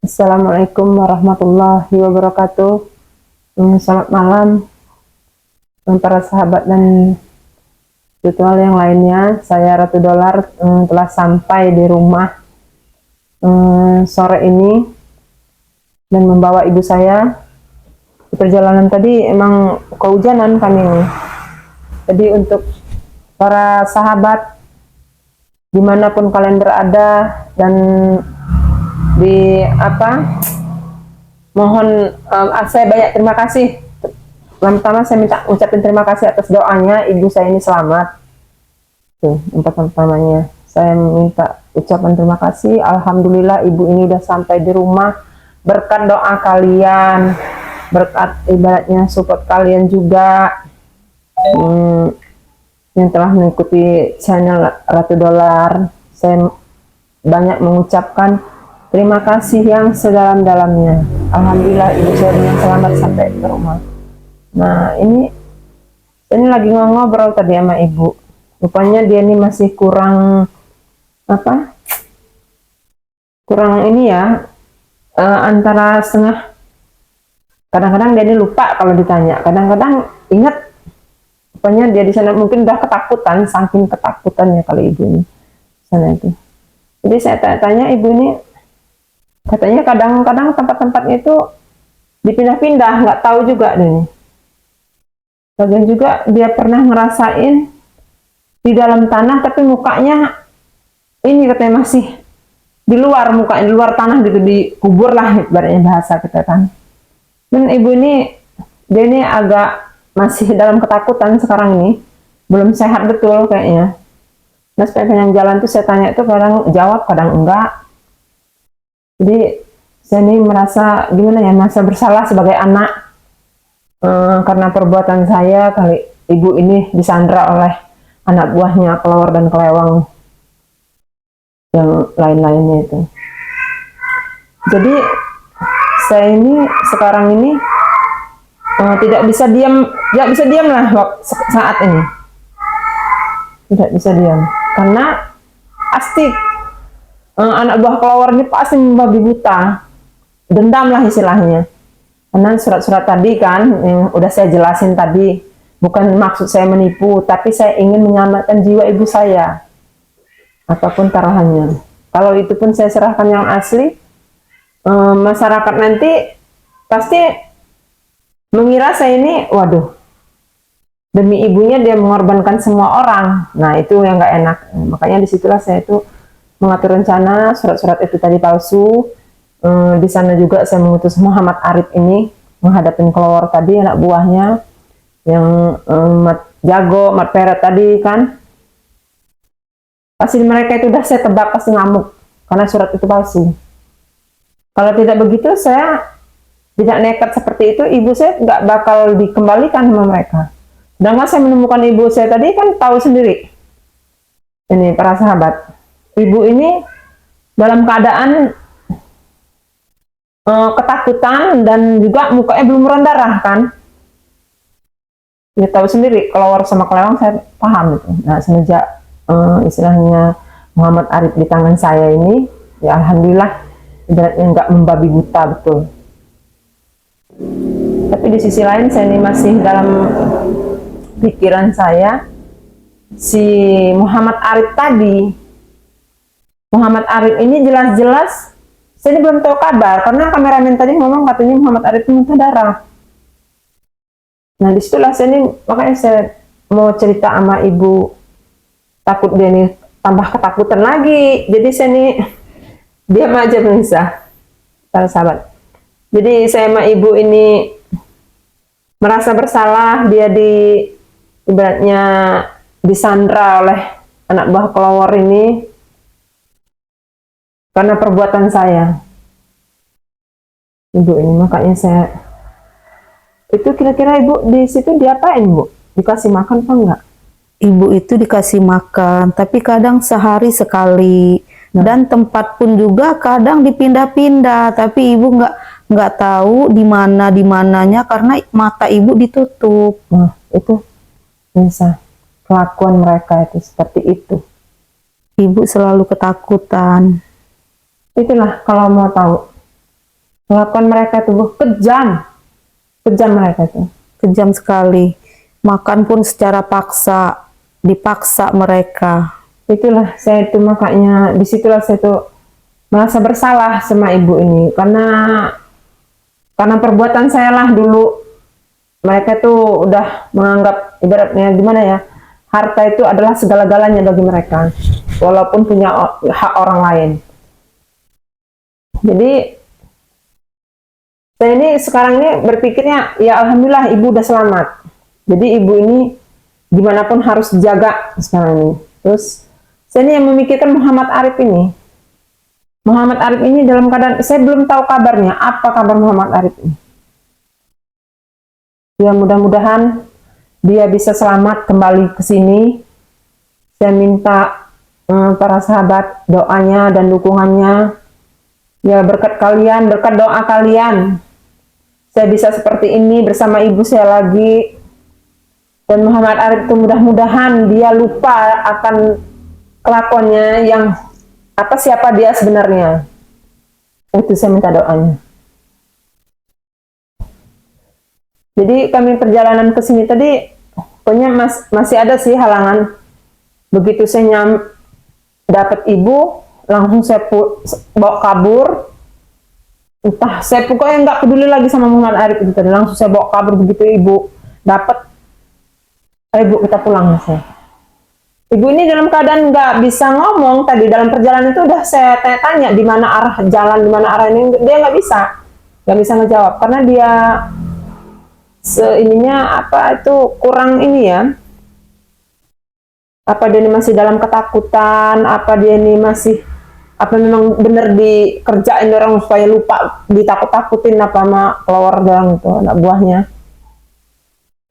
Assalamualaikum warahmatullahi wabarakatuh. Selamat malam para sahabat dan virtual yang lainnya. Saya Ratu Dolar telah sampai di rumah sore ini dan membawa ibu saya. Di perjalanan tadi emang kehujanan kami ini. Jadi untuk para sahabat dimanapun kalian berada dan di mohon saya banyak terima kasih. Pertama saya minta ucapin terima kasih atas doanya ibu saya ini selamat. Yang pertamanya saya minta ucapan terima kasih. Alhamdulillah ibu ini udah sampai di rumah berkat doa kalian, berkat ibaratnya support kalian juga yang telah mengikuti channel Ratu Dolar. Saya banyak mengucapkan terima kasih yang sedalam-dalamnya. Alhamdulillah ibu saya dengan selamat sampai ke rumah. Nah ini lagi ngobrol tadi sama ibu. Rupanya dia ini masih kurang ini ya, antara setengah. Kadang-kadang dia ini lupa kalau ditanya. Kadang-kadang ingat. Rupanya dia di sana mungkin udah ketakutan, saking ketakutannya kali ibu ini sana itu. Jadi saya tanya ibu ini, katanya kadang-kadang tempat-tempatnya itu dipindah-pindah, nggak tahu juga nih. Bagian juga dia pernah ngerasain di dalam tanah, tapi mukanya ini katanya masih di luar, mukanya di luar tanah gitu, dikubur lah ibaratnya bahasa kita kan. Dan ibu ini, dia ini agak masih dalam ketakutan sekarang ini, belum sehat betul kayaknya. Nah sepanjang jalan tuh saya tanya itu kadang jawab, kadang enggak. Jadi saya ini merasa gimana ya, merasa bersalah sebagai anak karena perbuatan saya kali ibu ini disandra oleh anak buahnya kelawar dan kelewang yang lain-lainnya itu. Jadi saya ini sekarang ini tidak bisa diam lah saat ini, tidak bisa diam karena pasti anak buah kelawar ini pasti membabi buta, dendam lah istilahnya. Karena surat-surat tadi kan yang udah saya jelasin tadi, bukan maksud saya menipu, tapi saya ingin menyelamatkan jiwa ibu saya apapun taruhannya. Kalau itu pun saya serahkan yang asli, masyarakat nanti pasti mengira saya ini, waduh, demi ibunya dia mengorbankan semua orang. Nah itu yang nggak enak. Makanya disitulah saya itu mengatur rencana surat-surat itu tadi palsu. Di sana juga saya mengutus Muhammad Arif ini menghadapin kelawar tadi, anak buahnya yang Mat Jago, Mat Peret tadi kan. Pasti mereka itu udah saya tebak pasti ngamuk karena surat itu palsu. Kalau tidak begitu saya tidak nekat seperti itu, ibu saya nggak bakal dikembalikan sama mereka. Sedangkan saya menemukan ibu saya tadi kan tahu sendiri. Ini para sahabat, ibu ini dalam keadaan ketakutan dan juga mukanya belum darah kan. Dia tahu sendiri kelawar sama kelewang saya paham itu. Nah semenjak istilahnya Muhammad Arif di tangan saya ini, ya alhamdulillah ibaratnya nggak membabi buta betul. Tapi di sisi lain saya ini masih dalam pikiran saya si Muhammad Arif tadi. Muhammad Arif ini jelas-jelas saya ini belum tahu kabar karena kameramen tadi ngomong katanya Muhammad Arif itu muntah darah. Nah disitulah saya ini, makanya saya mau cerita sama ibu, takut dia nih tambah ketakutan lagi. Jadi saya ini diam aja pemirsa, para sahabat. Jadi saya sama ibu ini merasa bersalah, dia ibaratnya disandra oleh anak buah kelawar ini karena perbuatan saya. Ibu ini makanya saya itu kira-kira ibu di situ diapain bu? Dikasih makan apa enggak? Ibu itu dikasih makan, tapi kadang sehari sekali. Nah. Dan tempat pun juga kadang dipindah-pindah, tapi ibu nggak tahu di mananya karena mata ibu ditutup. Nah, itu bisa kelakuan mereka itu seperti itu. Ibu selalu ketakutan. Itulah kalau mau tahu Kelakuan mereka itu Bu, kejam. Kejam mereka itu. Kejam sekali. Makan pun secara paksa, dipaksa mereka. Itulah saya itu, makanya disitulah saya tuh merasa bersalah sama ibu ini, karena perbuatan saya lah dulu. Mereka tuh udah menganggap ibaratnya gimana ya, harta itu adalah segala-galanya bagi mereka, walaupun punya hak orang lain. Jadi saya ini sekarang ini berpikirnya, ya alhamdulillah ibu udah selamat. Jadi ibu ini gimana pun harus dijaga sekarang ini. Terus saya ini yang memikirkan Muhammad Arif ini. Muhammad Arif ini dalam keadaan, saya belum tahu kabarnya, apa kabar Muhammad Arif ini. Ya mudah-mudahan dia bisa selamat kembali ke sini. Saya minta para sahabat doanya dan dukungannya. Ya berkat kalian, berkat doa kalian, saya bisa seperti ini bersama ibu saya lagi. Dan Muhammad Arif itu mudah-mudahan dia lupa akan kelakuannya yang siapa dia sebenarnya. Itu saya minta doanya. Jadi kami perjalanan ke sini tadi, pokoknya masih ada sih halangan. Begitu saya dapat ibu, langsung saya bawa kabur. Entah, saya pokoknya nggak peduli lagi sama Muhammad Arif itu tadi. Langsung saya bawa kabur begitu ibu dapat. Ayo Bu, kita pulang saya. Ibu ini dalam keadaan nggak bisa ngomong tadi. Dalam perjalanan itu udah saya tanya-tanya di mana arah jalan, di mana arah ini. Dia nggak bisa ngejawab karena dia kurang ini ya. Apa dia ini masih dalam ketakutan? Apa dia ini masih memang benar dikerjain orang supaya lupa, ditakut-takutin apa sama keluarga itu, anak buahnya.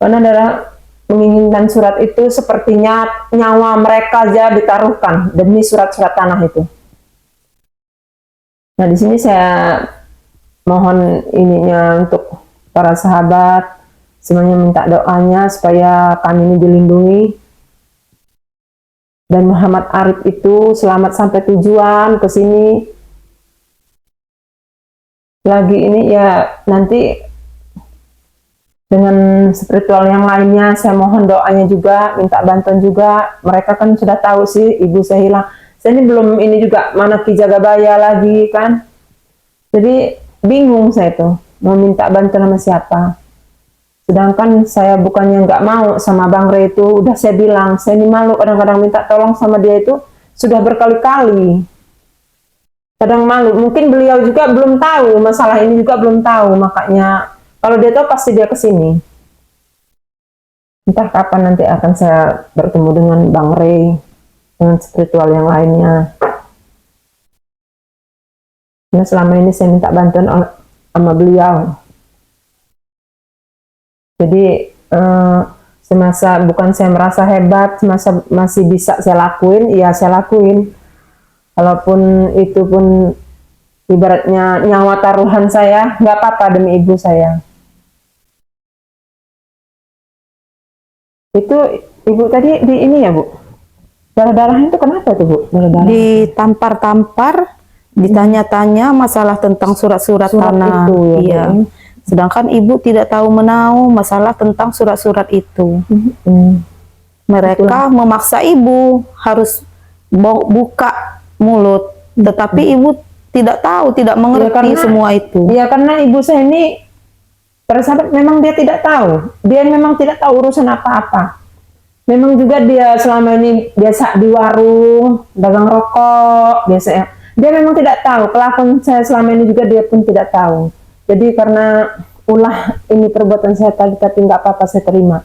Karena adalah menginginkan surat itu sepertinya nyawa mereka aja ditaruhkan demi surat-surat tanah itu. Nah di sini saya mohon ininya untuk para sahabat semuanya, minta doanya supaya kami ini dilindungi dan Muhammad Arif itu selamat sampai tujuan ke sini. Lagi ini ya nanti dengan spiritual yang lainnya, saya mohon doanya juga, minta bantuan juga. Mereka kan sudah tahu sih ibu saya hilang. Saya ini belum ini juga mana Ki Jagabaya lagi kan. Jadi bingung saya tuh mau minta bantuan sama siapa. Sedangkan saya bukannya nggak mau sama Bang Rey itu, udah saya bilang, saya ini malu kadang-kadang minta tolong sama dia itu sudah berkali-kali. Kadang malu, mungkin beliau juga belum tahu, masalah ini juga belum tahu, makanya kalau dia tahu pasti dia kesini. Entah kapan nanti akan saya bertemu dengan Bang Rey, dengan spiritual yang lainnya. Nah selama ini saya minta bantuan sama beliau. Jadi semasa bukan saya merasa hebat, semasa masih bisa saya lakuin, ya saya lakuin. Walaupun itu pun ibaratnya nyawa taruhan saya, nggak apa-apa demi ibu saya. Itu ibu tadi di ini ya Bu, darah-darahnya itu kenapa tuh Bu? Darah-darah Ditampar-tampar, ditanya-tanya masalah tentang surat-surat tanah. itu ya, Iya. Bu. Sedangkan ibu tidak tahu menahu masalah tentang surat-surat itu. Mereka memaksa ibu harus buka mulut, tetapi ibu tidak tahu, tidak mengerti semua itu. Ya karena ibu saya ini persahabat, memang dia tidak tahu. Dia memang tidak tahu urusan apa-apa. Memang juga dia selama ini biasa di warung, dagang rokok, biasanya. Dia memang tidak tahu. Kelakuan saya selama ini juga dia pun tidak tahu. Jadi karena ini perbuatan saya tadi, tapi nggak apa-apa, saya terima.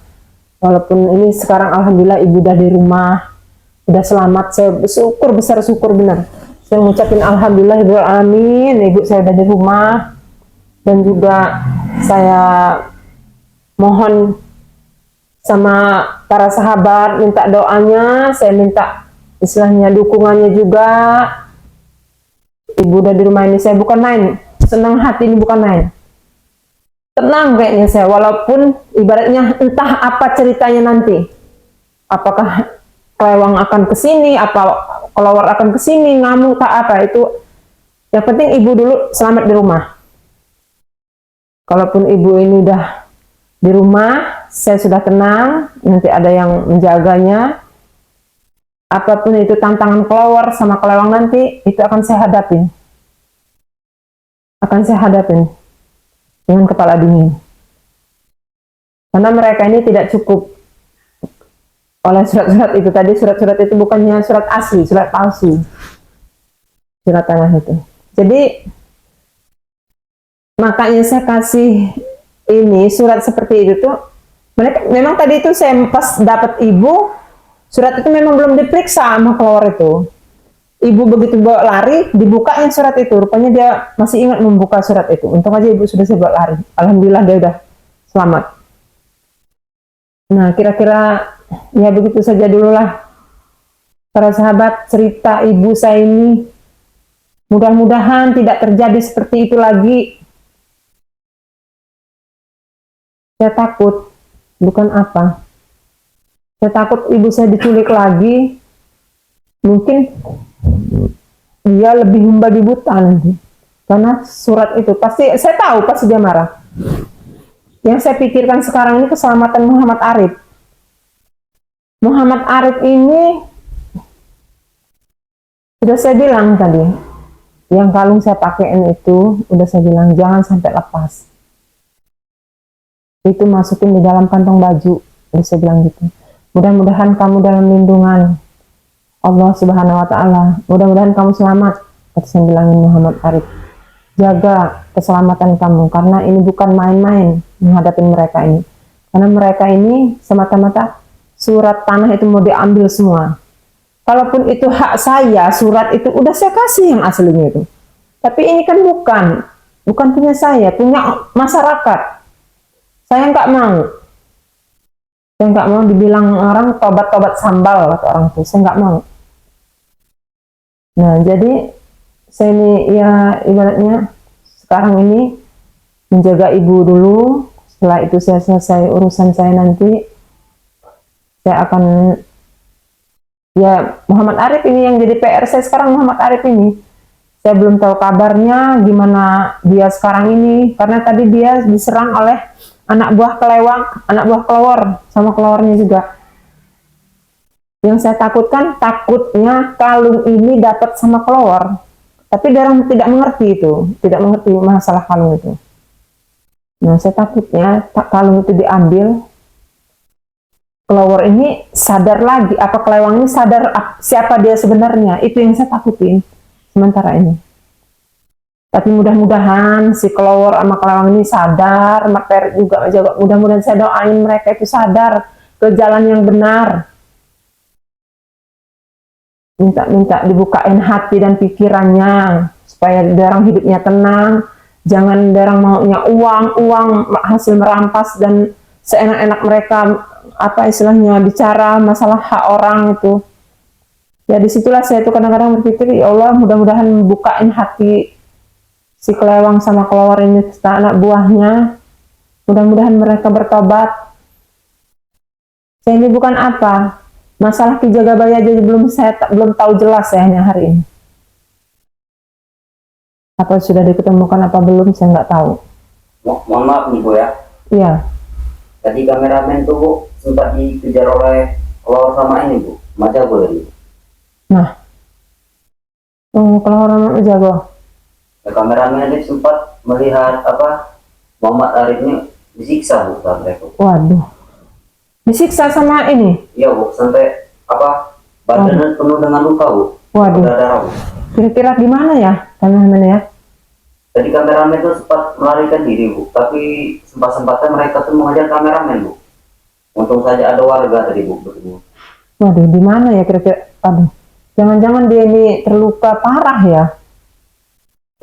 Walaupun ini sekarang alhamdulillah ibu udah di rumah, udah selamat, saya bersyukur, besar syukur benar. Saya ngucapin alhamdulillah, amin, ibu saya udah di rumah. Dan juga saya mohon sama para sahabat minta doanya, saya minta istilahnya dukungannya juga. Ibu udah di rumah ini, saya bukan main, senang hati ini bukan main. Tenang kayaknya saya, walaupun ibaratnya entah apa ceritanya nanti. Apakah kelewang akan kesini, apa kelawar akan kesini, ngamuk tak apa, itu yang penting ibu dulu selamat di rumah. Kalaupun ibu ini udah di rumah, saya sudah tenang, nanti ada yang menjaganya. Apapun itu tantangan keluar sama kelewang nanti, itu akan saya hadapin. Akan saya hadapin dengan kepala dingin. Karena mereka ini tidak cukup oleh surat-surat itu tadi. Surat-surat itu bukannya surat asli, surat palsu. Surat tanah itu. Jadi makanya saya kasih ini surat seperti itu tuh. Mereka memang tadi itu saya pas dapat ibu, surat itu memang belum diperiksa sama keluar itu. Ibu begitu bawa lari, dibukain surat itu. Rupanya dia masih ingat membuka surat itu. Untung aja ibu sudah saya bawa lari. Alhamdulillah dia udah selamat. Nah, kira-kira ya begitu saja dululah. Para sahabat, cerita ibu saya ini. Mudah-mudahan tidak terjadi seperti itu lagi. Saya takut, bukan apa. Saya takut ibu saya diculik lagi. Mungkin dia lebih membabi buta nanti. Karena surat itu pasti, saya tahu pasti dia marah. Yang saya pikirkan sekarang ini keselamatan Muhammad Arif. Muhammad Arif ini sudah saya bilang tadi, yang kalung saya pakaiin itu udah saya bilang jangan sampai lepas. Itu masukin di dalam kantong baju, udah saya bilang gitu. Mudah-mudahan kamu dalam lindungan Allah Subhanahu wa Ta'ala. Mudah-mudahan kamu selamat, kata saya bilangin Muhammad Arif. Jaga keselamatan kamu, karena ini bukan main-main menghadapi mereka ini. Karena mereka ini semata-mata surat tanah itu mau diambil semua. Kalaupun itu hak saya, surat itu udah saya kasih yang aslinya itu. Tapi ini kan bukan punya saya, punya masyarakat. Saya nggak mau. Saya nggak mau dibilang orang tobat-tobat sambal kata orang itu. Saya nggak mau. Nah, jadi saya ini ya ibaratnya sekarang ini menjaga ibu dulu. Setelah itu saya selesai urusan saya nanti, saya akan ya Muhammad Arif ini yang jadi PR saya sekarang. Muhammad Arif ini saya belum tahu kabarnya gimana dia sekarang ini, karena tadi dia diserang oleh anak buah kelawar sama keluarnya juga. Yang saya takutkan, takutnya kalung ini dapat sama kelawar, tapi dia orang tidak mengerti itu, tidak mengerti masalah kalung itu. Nah, saya takutnya kalung itu diambil, kelawar ini sadar lagi, apa kelewang ini sadar siapa dia sebenarnya. Itu yang saya takutin sementara ini. Tapi mudah-mudahan si kelawar sama kelewang ini sadar, materi juga mudah-mudahan saya doain mereka itu sadar ke jalan yang benar. Minta dibukain hati dan pikirannya supaya orang hidupnya tenang. Jangan orang maunya uang hasil merampas dan seenak-enak mereka apa istilahnya bicara masalah hak orang itu. Ya disitulah saya itu kadang-kadang berpikir, ya Allah mudah-mudahan bukain hati si kelewang sama kelawar ini, anak buahnya. Mudah-mudahan mereka bertobat. Saya ini bukan apa, masalah Ki Jagabaya aja belum tahu jelas saya hanya hari ini. Apa sudah diketemukan apa belum saya nggak tahu. Mohon maaf nih Bu ya. Iya. Tadi kameramen tuh Bu sempat dikejar oleh kelawar sama ini Bu, Majago tadi. Nah, kelawar sama Majago. Ya, kameramen tadi sempat melihat apa Muhammad Arif ini disiksa Bu sama mereka. Waduh. Disiksa sama ini? Iya Bu, sampai apa badannya penuh dengan luka Bu. Waduh. Darah Bu. Kira-kira di mana ya? Kameramen ya? Tadi kameramen itu sempat melarikan diri Bu, tapi sempat-sempatnya mereka tuh mengajar kameramen Bu. Untung saja ada warga tadi Bu. Waduh, di mana ya kira-kira? Aduh, jangan-jangan dia ini terluka parah ya?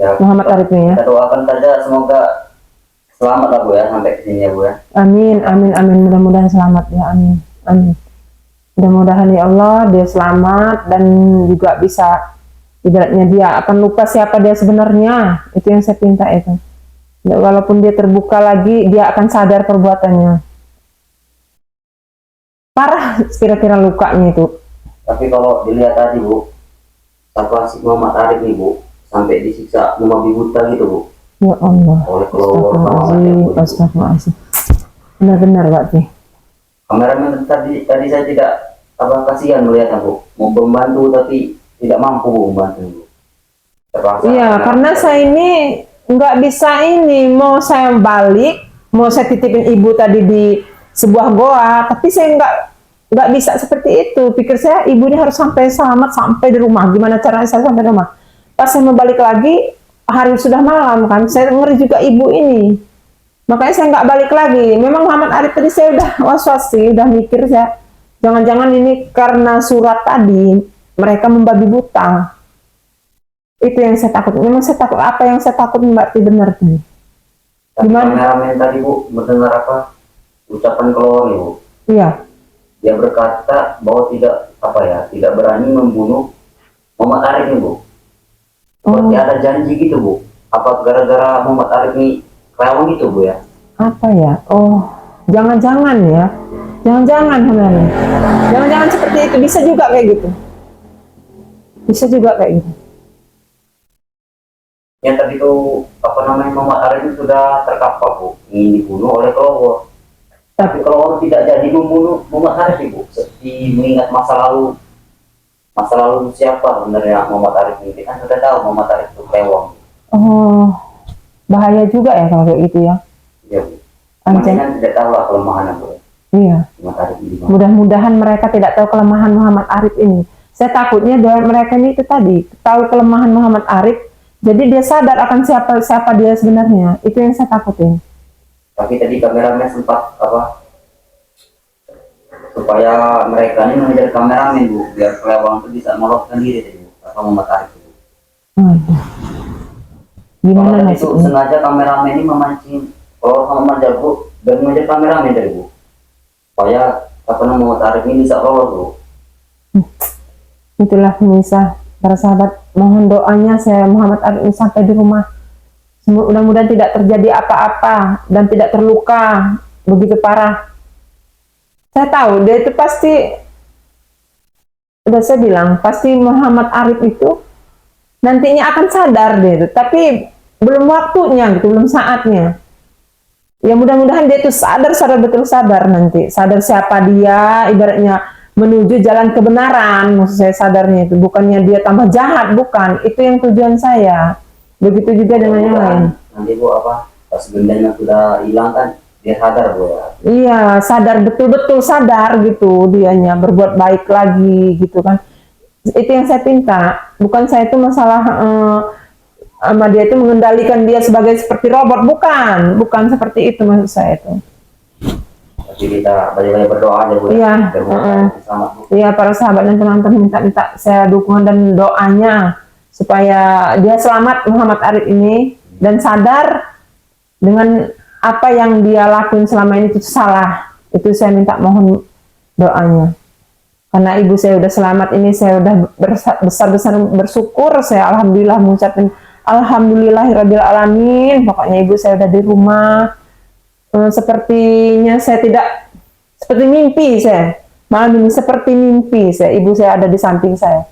Ya, Muhammad Arif ini ya? kita doakan saja semoga selamat lah Bu ya sampai ke sini ya Bu ya. Amin, amin, amin. Mudah-mudahan selamat ya, amin, amin. Mudah-mudahan ya Allah dia selamat dan juga bisa ibaratnya dia akan lupa siapa dia sebenarnya. Itu yang saya pinta itu. Ya, walaupun dia terbuka lagi, dia akan sadar perbuatannya. Parah kira-kira lukanya itu. Tapi kalau dilihat tadi Bu, apa si Muhammad Arif nih Bu, sampai disiksa membabi buta gitu Bu. Ya Allah. oleh keluar Astagfirullahaladzim. Astagfirullahaladzim. Benar-benar berarti. kameramen tadi saya tidak apa kasihan melihatnya Bu, mau membantu tapi tidak mampu Bu membantu Bu. Terpaksa Iya, karena saya ini nggak bisa ini, mau saya balik, mau saya titipin ibu tadi di sebuah goa, tapi saya nggak bisa seperti itu. Pikir saya ibu ini harus sampai selamat sampai di rumah. Gimana caranya saya sampai di rumah? Pas saya mau balik lagi, hari sudah malam kan, saya ngeri juga ibu ini. Makanya saya nggak balik lagi. Memang Muhammad Arif tadi saya udah was-was sih, udah mikir saya, jangan-jangan ini karena surat tadi mereka membabi buta. Itu yang saya takut. Memang saya takut apa yang saya takut berarti benar tuh. Tapi Gimana? kameramen tadi Bu mendengar apa ucapan keluar Bu. Iya. Dia berkata bahwa tidak apa ya, tidak berani membunuh Muhammad Arif ini Bu. Seperti ada janji gitu Bu. Apa gara-gara Muhammad Arif ini kelewang gitu Bu ya? Apa ya? Oh, jangan-jangan ya. Jangan-jangan teman-teman. Jangan-jangan seperti itu. Bisa juga kayak gitu. Bisa juga kayak gitu. Yang tadi itu apa namanya Muhammad Arif ini sudah terkapar Bu, ingin dibunuh oleh Kelowor. Tapi Kelowor tidak jadi membunuh Muhammad Arif Bu, seperti mengingat masa lalu siapa sebenarnya Muhammad Arif ini. Kita kan sudah tahu Muhammad Arif itu kelewang. Oh, bahaya juga ya kalau kayak gitu ya. Iya Bu. Anjay. Kan tidak tahu lah kelemahannya Bu. Iya. Muhammad Arif ini. Mudah-mudahan mereka tidak tahu kelemahan Muhammad Arif ini. Saya takutnya mereka ini itu tadi tahu kelemahan Muhammad Arif, jadi dia sadar akan siapa dia sebenarnya. Itu yang saya takutin. Tapi tadi kameramen sempat apa? Supaya mereka ini mengejar kameramen Bu, biar kelewang itu bisa meloloskan diri tadi Bu, atau Muhammad Arif Bu. Waduh. Gimana Kalau tadi itu nasibnya? sengaja kameramen ini memancing Kelowor sama Jago dan mengejar kameramen tadi Bu, supaya apa namanya Muhammad Arif ini bisa lolos Bu. Itulah pemirsa, para sahabat, mohon doanya saya Muhammad Arif ini sampai di rumah. Mudah-mudahan tidak terjadi apa-apa dan tidak terluka begitu parah. Saya tahu dia itu pasti, udah saya bilang, pasti Muhammad Arif itu nantinya akan sadar dia itu, tapi belum waktunya gitu, belum saatnya. Ya mudah-mudahan dia itu sadar betul sadar nanti, sadar siapa dia, ibaratnya menuju jalan kebenaran. Maksud saya sadarnya itu bukannya dia tambah jahat, bukan. Itu yang tujuan saya. Begitu juga dengan yang lain. Nanti Bu apa pas gendanya sudah hilang kan dia sadar Bu ya. Iya, sadar betul-betul sadar gitu dianya berbuat baik lagi gitu kan. Itu yang saya pinta. Bukan saya itu masalah sama dia itu mengendalikan dia sebagai seperti robot, bukan seperti itu maksud saya itu. Tapi kita banyak-banyak berdoa aja Bu. Iya, Selamat Bu. Iya, para sahabat dan teman-teman minta saya dukungan dan doanya supaya dia selamat Muhammad Arif ini dan sadar dengan apa yang dia lakuin selama ini itu salah. Itu saya minta mohon doanya. Karena ibu saya udah selamat ini, saya udah besar-besar bersyukur. Saya alhamdulillah mengucapkan alhamdulillahirabbil alamin. Pokoknya ibu saya udah di rumah. Sepertinya saya tidak seperti mimpi saya. Malam ini seperti mimpi saya. Ibu saya ada di samping saya.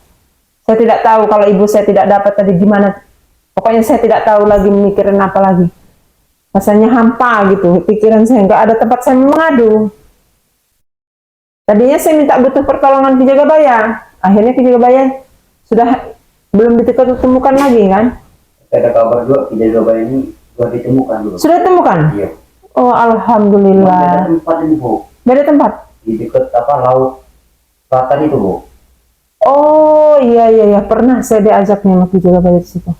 Saya tidak tahu kalau ibu saya tidak dapat tadi gimana. Pokoknya saya tidak tahu lagi mikirin apa lagi. Rasanya hampa gitu. Pikiran saya nggak ada tempat saya mengadu. Tadinya saya minta butuh pertolongan Ki Jagabaya. Akhirnya Ki Jagabaya sudah belum ditemukan lagi kan? Ada kabar juga Ki Jagabaya ini sudah ditemukan dulu. Sudah ditemukan? Iya. Oh, Beda alhamdulillah. tempat ini Bu. Beda tempat? Di dekat apa laut selatan itu Bu. Oh, iya, pernah saya diajaknya sama Ki Jagabaya di situ.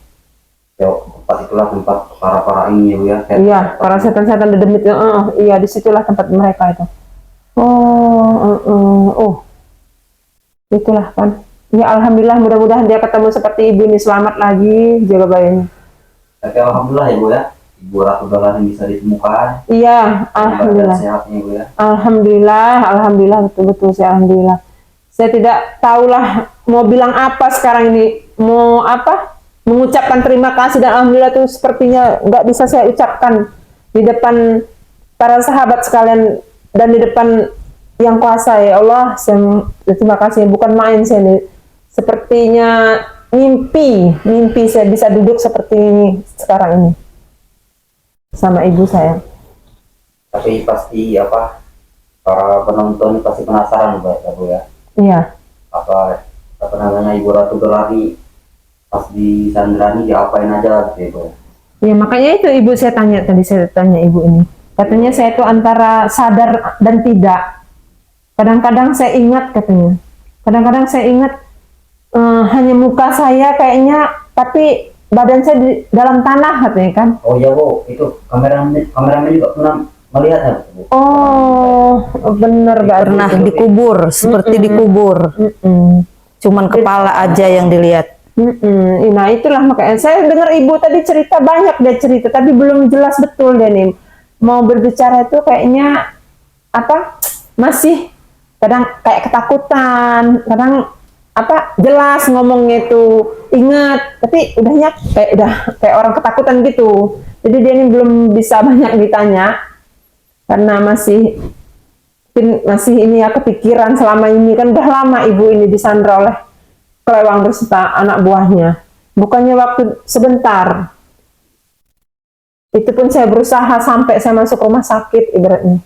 Ya, tempat itulah tempat para ini ya Bu ya. Iya, para setan-setan dedem itu. Iya, disitulah tempat mereka itu. Oh, itulah kan. Ya alhamdulillah, mudah-mudahan dia ketemu seperti ibu ini, selamat lagi Jagabaya ini. Tapi alhamdulillah ya Bu ya. Ibu Ratu Dahlan bisa ditemukan. Iya, alhamdulillah. Sehatnya Bu ya. Alhamdulillah, betul-betul saya alhamdulillah. Saya tidak tahulah mau bilang apa sekarang ini, mau apa? Mengucapkan terima kasih dan alhamdulillah itu sepertinya nggak bisa saya ucapkan di depan para sahabat sekalian dan di depan yang kuasa. Ya Allah, saya terima kasih, bukan main saya ini. Sepertinya mimpi saya bisa duduk seperti ini sekarang ini. sama ibu saya. Tapi pasti apa, para penonton pasti penasaran Bu ya. Iya. Apa namanya Ibu Ratu Gelari pas di Sandrani diapain aja gitu ya, Bu. Ya makanya itu ibu saya tanya ibu ini. Katanya saya itu antara sadar dan tidak. Kadang-kadang saya ingat katanya. Kadang-kadang saya ingat hanya muka saya kayaknya, tapi badan saya di dalam tanah katanya kan. Oh iya Bu, itu kameramen juga pernah melihat ya Bu. Oh, bener Pernah berarti. dikubur, seperti dikubur. Mm-mm. Cuman kepala aja yang dilihat. Nah itulah makanya saya dengar ibu tadi cerita, banyak dia cerita, tapi belum jelas betul dia nih mau berbicara itu kayaknya apa, masih kadang kayak ketakutan, kadang apa jelas ngomongnya itu ingat, tapi udahnya kayak orang ketakutan gitu. Jadi dia ini belum bisa banyak ditanya karena masih ini ya, kepikiran selama ini kan udah lama ibu ini disandra oleh kelewang berserta anak buahnya. Bukannya waktu sebentar. Itu pun saya berusaha sampai saya masuk rumah sakit ibaratnya.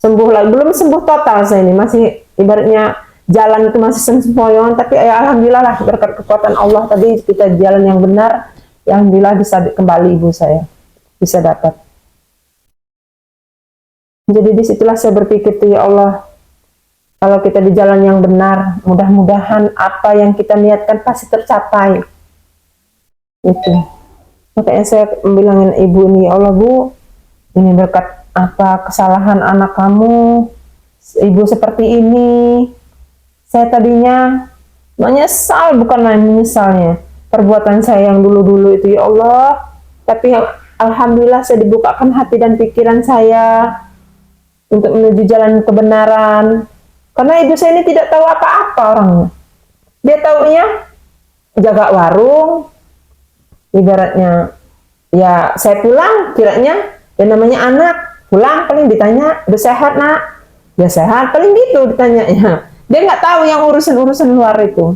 Sembuh lagi, belum sembuh total saya ini, masih ibaratnya jalan itu masih sempoyongan, tapi ya alhamdulillah lah berkat kekuatan Allah tadi kita jalan yang benar, ya alhamdulillah bisa kembali ibu saya, bisa dapat. Jadi disitulah saya berpikir tuh, ya Allah, kalau kita di jalan yang benar, mudah-mudahan apa yang kita niatkan pasti tercapai. Itu. Makanya saya bilangin ibu ini, ya Allah Bu, ini berkat apa kesalahan anak kamu, ibu seperti ini. Saya tadinya menyesal, bukan main menyesalnya. Perbuatan saya yang dulu-dulu itu, ya Allah. Tapi alhamdulillah saya dibukakan hati dan pikiran saya untuk menuju jalan kebenaran. Karena ibu saya ini tidak tahu apa-apa orangnya. Dia taunya jaga warung, ibaratnya ya saya pulang kiranya yang namanya anak pulang paling ditanya udah sehat nak, ya sehat paling gitu ditanyanya. Dia nggak tahu yang urusan-urusan luar itu.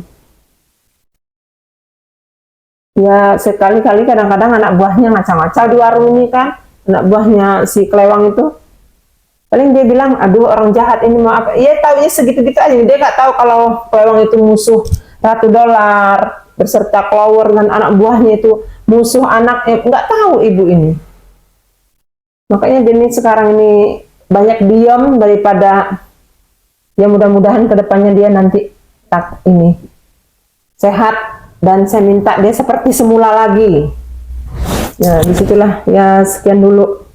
Ya sekali-kali kadang-kadang anak buahnya ngacau-ngacau di warung ini kan, anak buahnya si kelewang itu. Paling dia bilang, aduh orang jahat ini mau apa? Iya taunya segitu-gitu aja. Dia nggak tahu kalau kelewang itu musuh Ratu Dolar berserta Clover dan anak buahnya itu musuh anaknya. Nggak tahu ibu ini. Makanya dia sekarang ini banyak diam daripada ya mudah-mudahan kedepannya dia nanti ini sehat dan saya minta dia seperti semula lagi. Ya disitulah ya, sekian dulu.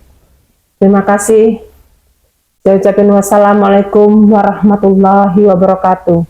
Terima kasih. Saya ucapkan wassalamualaikum warahmatullahi wabarakatuh.